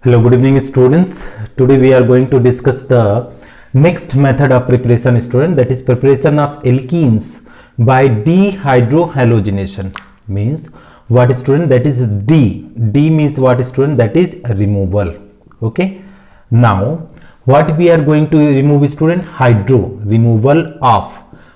Hello, good evening students. Today we are going to discuss the next method of preparation, student, that is preparation of alkenes by dehydrohalogenation. Means what, student? That is D means what, student? That is removal. Okay. Now what we are going to remove, student? Hydro, removal of.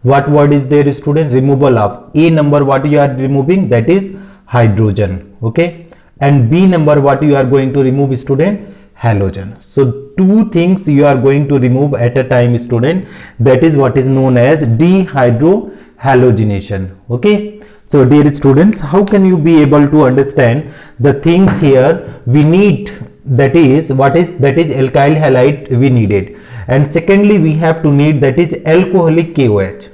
What word is there, student? Removal of. A number what you are removing, that is hydrogen. Okay. And B number what you are going to remove, student? Halogen. So two things you are going to remove at a time, student. That is what is known as dehydrohalogenation. Okay. So dear students, how can you be able to understand the things here we need? That is what is, that is alkyl halide we needed, and secondly we have to need, that is alcoholic KOH.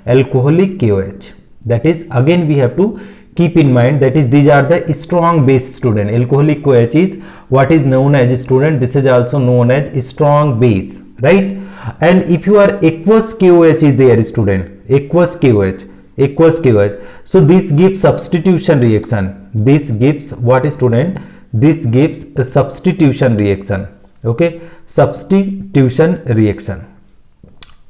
Alcoholic KOH. That is again we have to keep in mind, that is these are the strong base, student. Alcoholic KOH is what is known as, student, this is also known as strong base, right? And if you are aqueous KOH is there, student, aqueous KOH. So this gives substitution reaction. This gives what, student? This gives a substitution reaction. Okay, substitution reaction.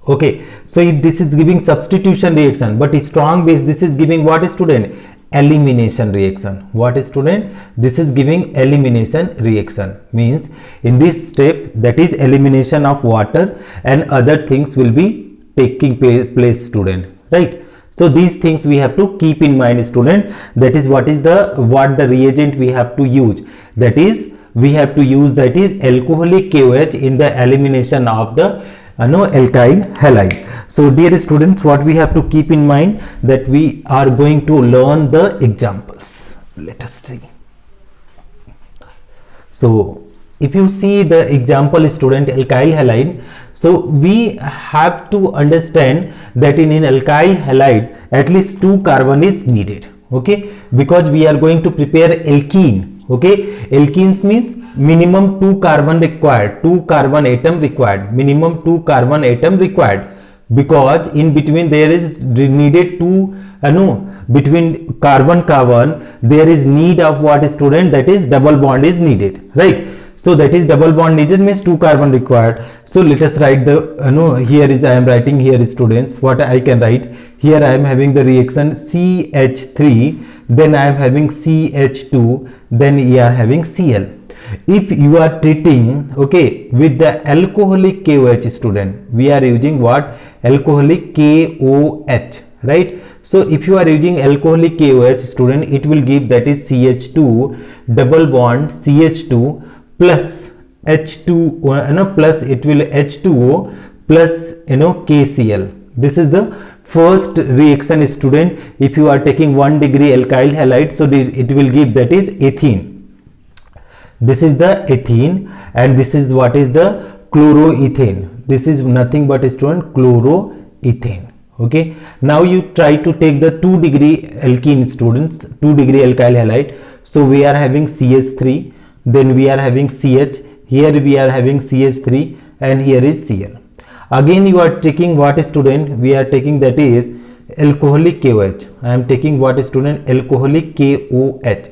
Okay, so if this is giving substitution reaction, but strong base, this is giving what, student? Elimination reaction. What, student? This is giving elimination reaction. Means in this step, that is elimination of water and other things will be taking place, student, right? So these things we have to keep in mind, student. That is what is the reagent we have to use. That is we have to use, that is alcoholic KOH in the elimination of the alkyl halide. So dear students, what we have to keep in mind, that we are going to learn the examples. Let us see. So if you see the example, student, alkyl halide, so we have to understand that in alkyl halide at least 2 carbon is needed. Okay, because we are going to prepare alkene. Okay, alkenes means minimum 2 carbon required, 2 carbon atom required, minimum 2 carbon atom required, because in between there is needed between carbon there is need of what, student? That is double bond is needed, right? So that is double bond needed means 2 carbon required. So let us write the here is I am writing here, students, what I can write here. I am having the reaction CH3, then I am having CH2, then we are having Cl. If you are treating, okay, with the alcoholic KOH, student, we are using what? Alcoholic KOH, right? So if you are using alcoholic KOH, student, it will give, that is CH2 double bond CH2 plus H2, plus it will H2O plus KCl. This is the first reaction, student. If you are taking 1 degree alkyl halide, so it will give, that is ethene. This is the ethene, and this is what is the chloroethane. This is nothing but, student, chloroethane. Okay, now you try to take the 2 degree alkene, students, 2 degree alkyl halide. So we are having CH3, then we are having CH, here we are having CH3, and here is Cl. Again you are taking what, student? We are taking, that is alcoholic KOH. I am taking what, student? Alcoholic KOH.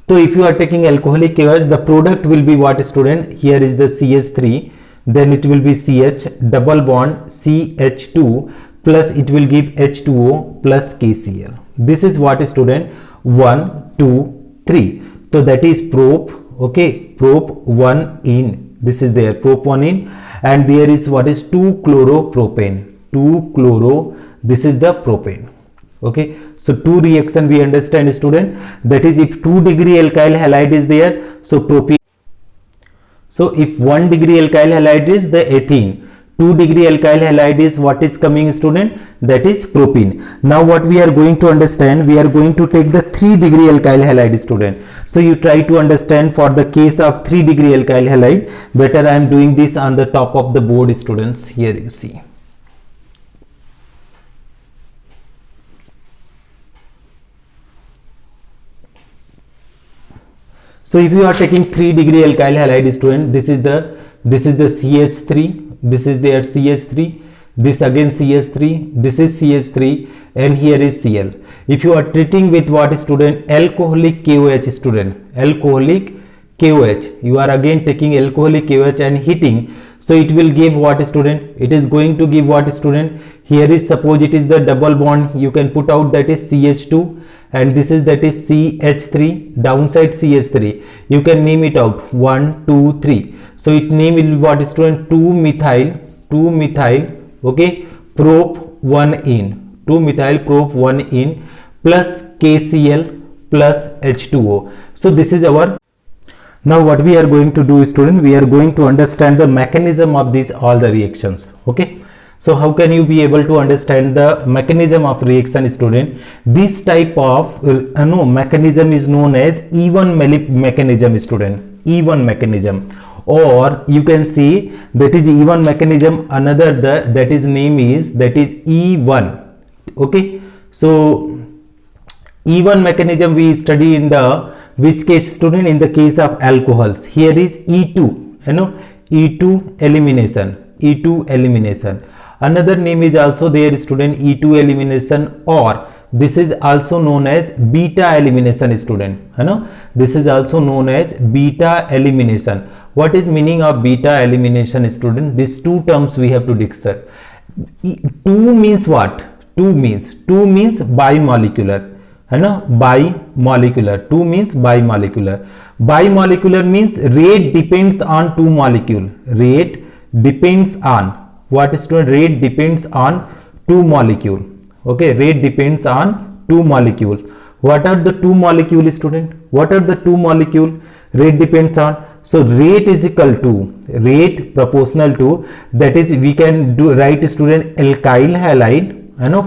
So if you are taking alcoholic KOH, the product will be what, student? Here is the CH3, then it will be CH double bond CH2 plus it will give H2O plus KCl. This is what, student? 1, 2, 3. So that is prop. Okay, prop 1 in. This is there, prop 1 in, and there is what is 2-chloropropane. 2-chloro. This is the propane. Okay, so 2 reaction we understand, student. That is if 2 degree alkyl halide is there, so propene. So if 1 degree alkyl halide is the ethene, 2 degree alkyl halide is what is coming, student? That is propene. Now what we are going to understand, we are going to take the 3 degree alkyl halide, student. So you try to understand for the case of 3 degree alkyl halide. Better I am doing this on the top of the board, students. Here you see. So if you are taking 3 degree alkyl halide, student, this is the CH3, this is their CH3, this again CH3, this is CH3, and here is Cl. If you are treating with what, student? Alcoholic KOH, student, alcoholic KOH. You are again taking alcoholic KOH and heating. So it will give what, student? It is going to give what, student? Here is, suppose it is the double bond. You can put out that is CH2, and this is that is CH3, downside CH3. You can name it out 1, 2, 3. So it name will be what, student? 2 methyl, okay, prop 1-ene, 2 methyl prop 1-ene plus KCl plus H2O. So this is our. Now what we are going to do, student, we are going to understand the mechanism of these all the reactions. Okay, so how can you be able to understand the mechanism of reaction, student? This type of mechanism is known as even mechanism, student. Even mechanism, or you can see that is even mechanism. Another that is name is that is E1. Okay, so even mechanism we study in the which case, student? In the case of alcohols. Here is E2, E2 elimination. Another name is also there, student, E2 elimination, or this is also known as beta elimination, student. This is also known as beta elimination. What is meaning of beta elimination, student? These two terms we have to discuss. 2 means what? 2 means bimolecular. Bimolecular. 2 means bimolecular. Bimolecular means rate depends on 2 molecule. Rate depends on what, student? Rate depends on 2 molecule. Okay, rate depends on 2 molecules. What are the 2 molecule, student? What are the 2 molecule rate depends on? So rate is equal to rate proportional to, that is we can do write, student, alkyl halide.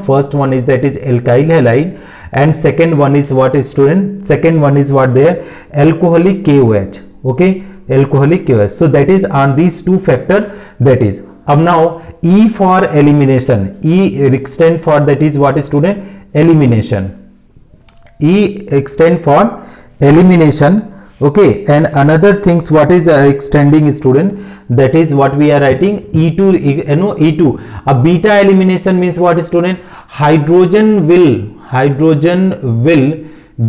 First one is that is alkyl halide, and second one is what, student? Second one is what there? Alcoholic KOH. Okay, alcoholic KOH. So that is on these two factor. That is now E for elimination. E extend for that is what, student? Elimination. E extend for elimination. Okay, and another things what is extending, student? That is what we are writing E2. E2. A beta elimination means what, student? Hydrogen will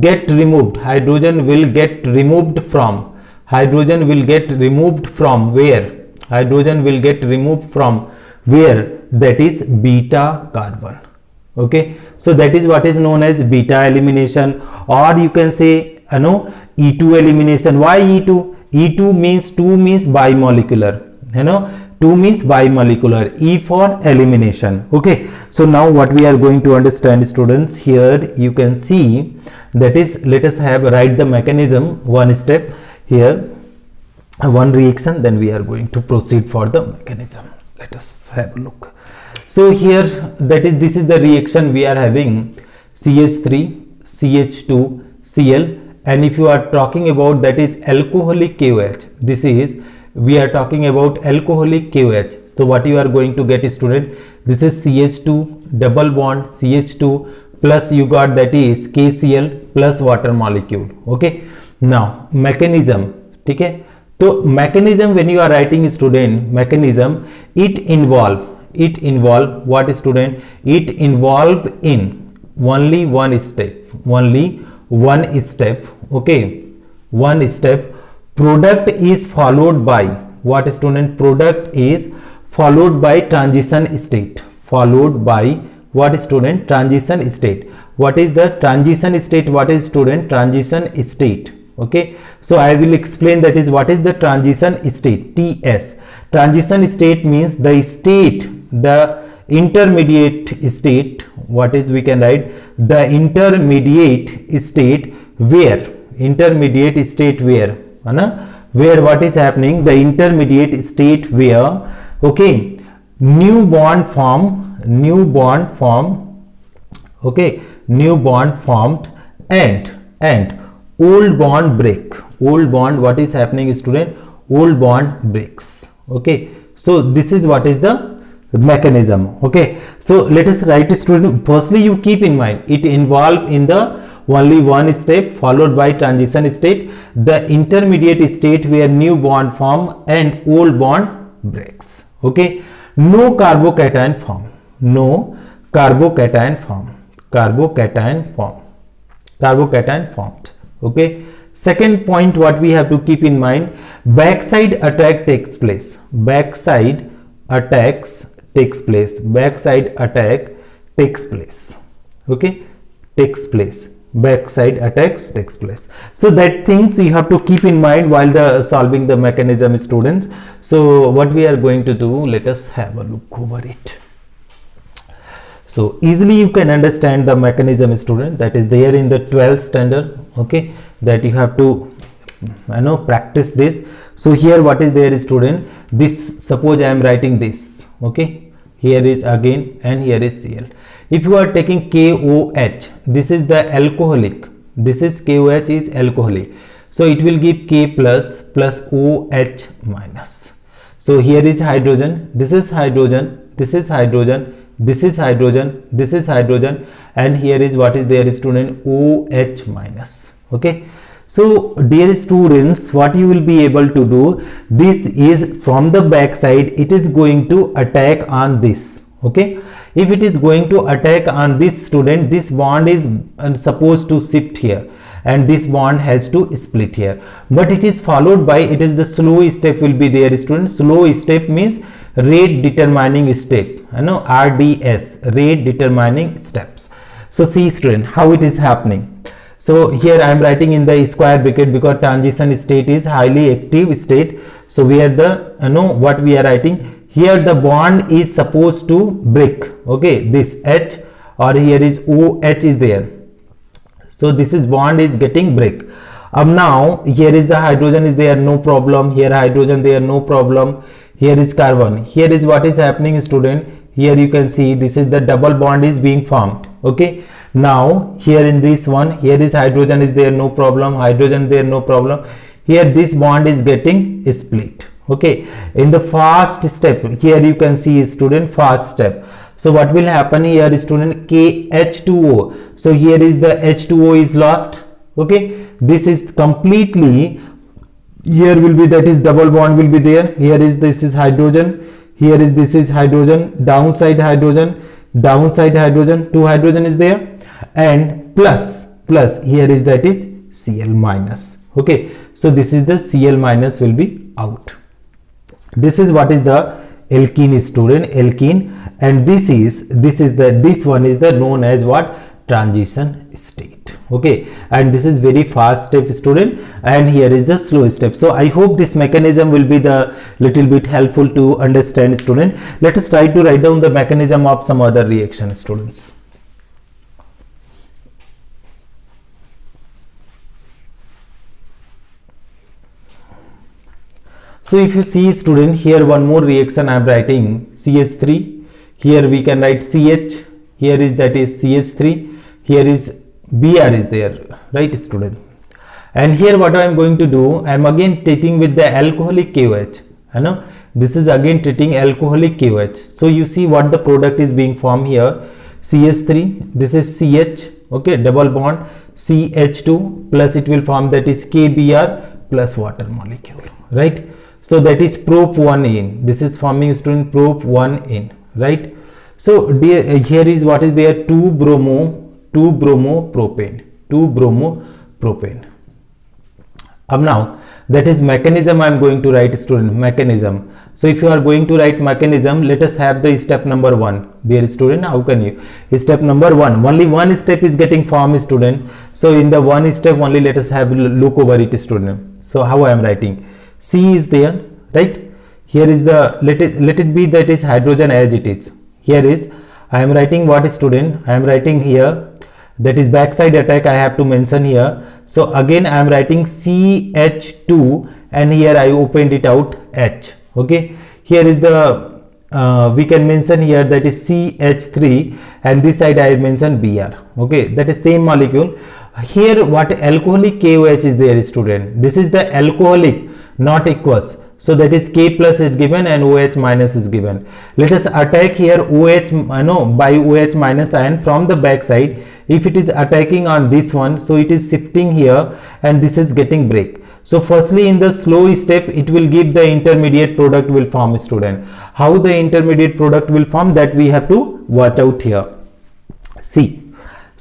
get removed. Hydrogen will get removed from. Hydrogen will get removed from where? Hydrogen will get removed from where? That is beta carbon. Okay, so that is what is known as beta elimination, or you can say E2 elimination. Why E2? E2 means 2 means bimolecular. 2 means bimolecular. E for elimination. Okay, so now what we are going to understand, students, here you can see that is, let us write the mechanism one step here, one reaction, then we are going to proceed for the mechanism. Let us have a look. So here this is the reaction we are having, CH3 CH2 Cl. And if you are talking about that is alcoholic KOH, this is we are talking about alcoholic KOH. So what you are going to get, student? This is CH2 double bond CH2 plus you got that is KCl plus water molecule. Okay, now mechanism. Okay, so mechanism, when you are writing, student, mechanism, it involve what, student? It involve in only one step. Okay, one step. Product is followed by what, student? Product is followed by transition state. Followed by what, student? Transition state. What is the transition state? What is, student? Transition state. Okay, so I will explain that is what is the transition state. TS. Transition state means the state, the intermediate state. What is, we can write the intermediate state where? Intermediate state where? Where what is happening? The intermediate state where, okay, new bond form. Okay, new bond formed and old bond break. Old bond, what is happening, student? Old bond breaks. Okay, so this is what is the mechanism. Okay, so let us write, student. Firstly, you keep in mind it involved in the only one step followed by transition state, the intermediate state where new bond form and old bond breaks. Okay, no carbocation form. No carbocation form. Carbocation formed. Okay, Second point what we have to keep in mind, backside attack takes place. Backside attacks takes place. Backside attack takes place. Okay, takes place. Backside attacks takes place. So that things you have to keep in mind while the solving the mechanism, students. So what we are going to do, let us have a look over it. So easily you can understand the mechanism, student, that is there in the 12th standard. Okay, that you have to practice this. So here what is there, student, this, suppose I am writing this. Okay, here is again and here is Cl. If you are taking KOH, this is the alcoholic, this is KOH is alcoholic, so it will give K plus OH minus. So here is hydrogen, this is hydrogen, this is hydrogen, this is hydrogen, this is hydrogen, and here is what is there, student, OH minus. Okay, so dear students, what you will be able to do, this is from the back side, it is going to attack on this. Okay, if it is going to attack on this, student, this bond is supposed to shift here and this bond has to split here, but it is followed by, it is the slow step will be there, student. Slow step means rate determining step, RDS, rate determining steps. So see, student, how it is happening. So here I am writing in the square bracket because transition state is highly active state. So we are the what we are writing here, the bond is supposed to break. Okay, this H, or here is OH is there. So this is bond is getting break. Now here is the hydrogen is there, no problem. Here hydrogen there, no problem. Here is carbon. Here is what is happening, student. Here you can see this is the double bond is being formed. Okay, now here in this one, here is hydrogen is there, no problem. Hydrogen there, no problem. Here this bond is getting split. Okay, in the first step, here you can see, student, first step. So what will happen here, student, KH2O. So here is the H2O is lost. Okay, this is completely, here will be, that is double bond will be there. Here is, this is hydrogen, here is, this is hydrogen, downside hydrogen, downside hydrogen, two hydrogen is there, and plus here is, that is Cl minus. Okay, so this is the Cl minus will be out. This is what is the alkene, student, alkene, and this one is the known as what, transition state. Okay, and this is very fast step, student, and here is the slow step. So I hope this mechanism will be the little bit helpful to understand, student. Let us try to write down the mechanism of some other reaction, students. So if you see, student, here one more reaction I am writing, CH3. Here we can write CH. Here is, that is CH3. Here is Br is there, right, student? And here what I am going to do, I am again treating with the alcoholic KOH. This is again treating alcoholic KOH. So you see what the product is being formed here. CH3. This is CH. Okay, double bond. CH2 plus it will form, that is KBr plus water molecule, right? So that is prop 1 in. This is forming, student, prop 1 in, right? So here is what is there, 2-bromopropane. Now that is mechanism I am going to write, student, mechanism. So if you are going to write mechanism, let us have the step number 1. Dear student, how can you? Step number 1. Only one step is getting formed, student. So in the one step only, let us have a look over it, student. So how I am writing? C is there, right? Here is the, let it be, that is hydrogen as it is. Here is, I am writing what, student? I am writing here, that is backside attack I have to mention here. So again I am writing CH2 and here I opened it out H. Okay, here is the we can mention here, that is CH3, and this side I mention Br. Okay, that is same molecule. Here what alcoholic KOH is there, student? This is the alcoholic, not aqueous. So that is K plus is given and OH minus is given. Let us attack here OH, by OH minus ion from the back side. If it is attacking on this one, so it is shifting here and this is getting break. So firstly in the slow step, it will give the intermediate product will form, student. How the intermediate product will form, that we have to watch out here. See.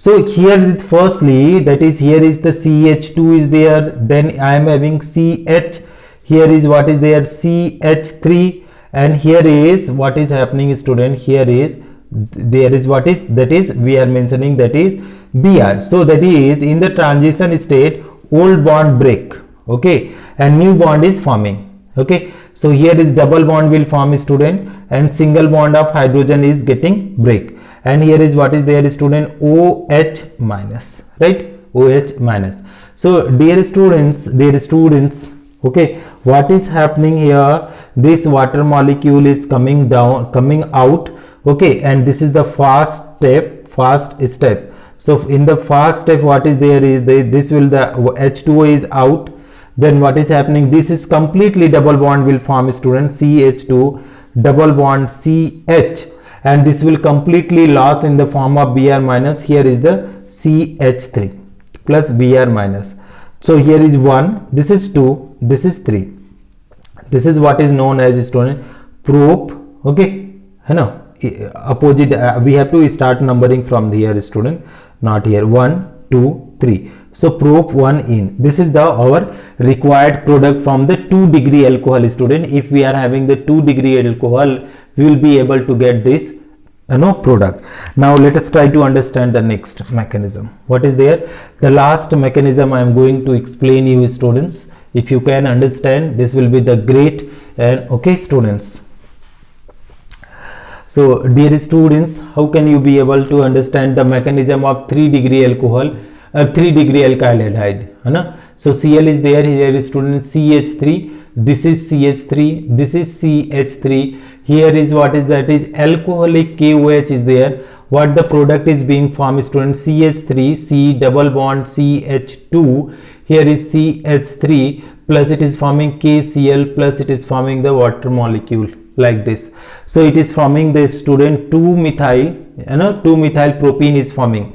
So here firstly, that is, here is the CH2 is there, then I am having CH, here is what is there, CH3, and here is what is happening, student, here is there is what is, that is we are mentioning, that is Br. So that is in the transition state, old bond break, okay, and new bond is forming. Okay, so here is double bond will form, student, and single bond of hydrogen is getting break, and here is what is there, student, OH minus, right, OH minus. So dear students, okay, what is happening here, this water molecule is coming out, okay, and this is the fast step. So in the fast step, what is there is this will, the H2O is out, then what is happening, this is completely double bond will form, student, CH2 double bond CH, and this will completely lost in the form of Br minus, here is the CH3 plus Br minus. So here is 1, this is 2, this is 3, this is what is known as, student, prop, okay, है ना, opposite, we have to start numbering from here, student, not here, 1 2 3. So prop 1 in, this is the our required product from the 2 degree alcohol, student. If we are having the 2 degree alcohol, we will be able to get this product. Now let us try to understand the next mechanism. What is there? The last mechanism I am going to explain you, students. If you can understand, this will be the great, and okay, students. So dear students, how can you be able to understand the mechanism of 3 degree alcohol, 3 degree alkyl halide, है ना? So Cl is there, here is, student, CH3, this is CH3, this is CH3, here is what is, that is alcoholic KOH is there. What the product is being formed, student, CH3, C double bond CH2, here is CH3 plus it is forming KCl plus it is forming the water molecule like this. So it is forming the, student, 2-methyl, 2-methyl propene is forming,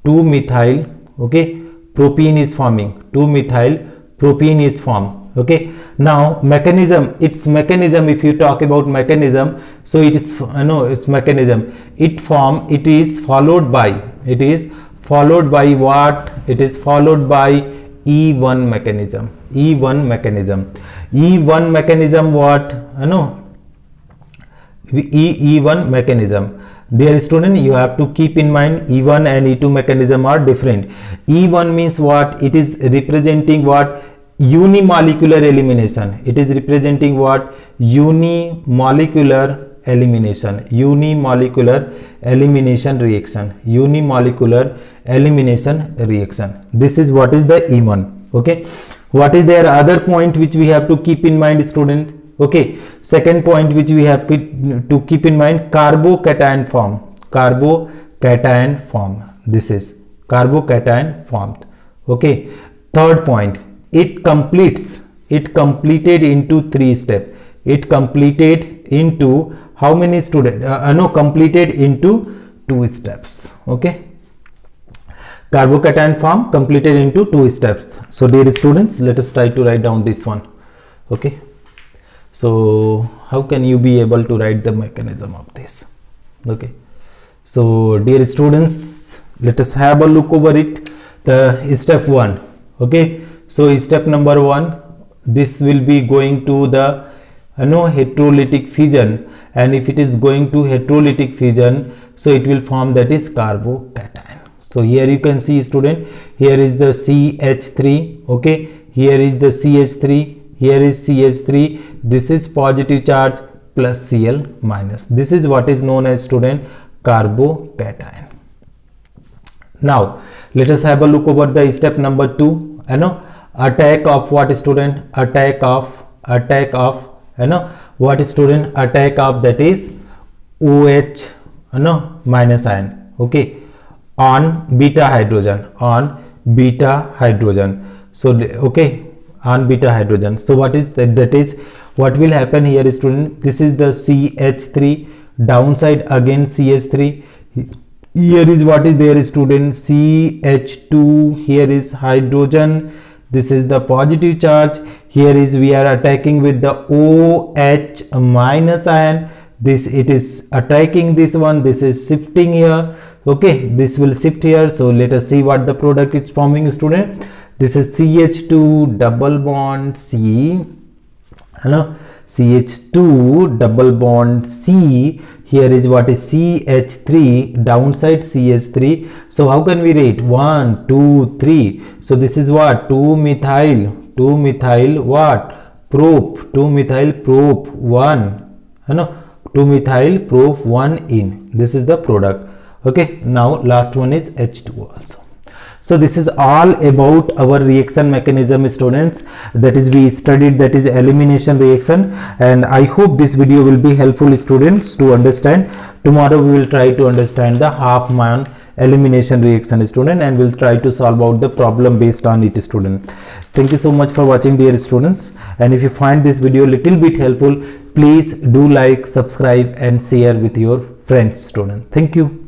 2-methyl, okay, propene is forming, 2-methyl propene is formed. Okay, now mechanism, its mechanism, if you talk about mechanism, so it is, its mechanism, it is followed by what? It is followed by E1 mechanism. E1 mechanism what? E1 mechanism. Dear student, you have to keep in mind, E1 and E2 mechanism are different. E1 means what? It is representing what? Unimolecular elimination. It is representing what? Unimolecular elimination. Unimolecular elimination reaction. Unimolecular elimination reaction. This is what is the E1. Okay, what is their other point which we have to keep in mind, student? Okay, second point which we have to keep in mind, carbocation form. Carbocation form. This is carbocation formed. Okay, third point, it completed into 3 steps. It completed into how many, student? Completed into 2 steps. Okay, carbocation form completed into 2 steps. So dear students, let us try to write down this one. Okay, so how can you be able to write the mechanism of this? Okay, so dear students, let us have a look over it. The step 1. Okay, so step number 1, this will be going to the heterolytic fission, and if it is going to heterolytic fission, so it will form, that is carbocation. So here you can see, student, here is the CH3, okay, here is the CH3, here is CH3, this is positive charge plus Cl minus. This is what is known as, student, carbocation. Now let us have a look over the step number 2. Attack of what, student? Attack of what, student? Attack of, that is OH minus ion, okay, on beta hydrogen, so okay, on beta hydrogen. So what is that? That is what will happen here, student. This is the CH3, downside again CH3, here is what is there, student, CH2, here is hydrogen, this is the positive charge, here is we are attacking with the OH minus ion, this it is attacking this one, this is shifting here, Okay, this will shift here. So let us see what the product is forming, student. This is CH2 double bond C, hello, CH2 double bond C. Here is what is CH3, downside CH3. So how can we write 1 2 3? So this is what, 2 methyl what, prop, 2 methyl prop 1, you know, 2 methyl prop 1 in. This is the product. Okay, now last one is H2 also. So this is all about our reaction mechanism, students. That is, we studied, that is elimination reaction, and I hope this video will be helpful, students, to understand. Tomorrow we will try to understand the Huffman elimination reaction, student, and we'll try to solve out the problem based on it, student. Thank you so much for watching, dear students, and if you find this video little bit helpful, please do like, subscribe and share with your friends, student. Thank you.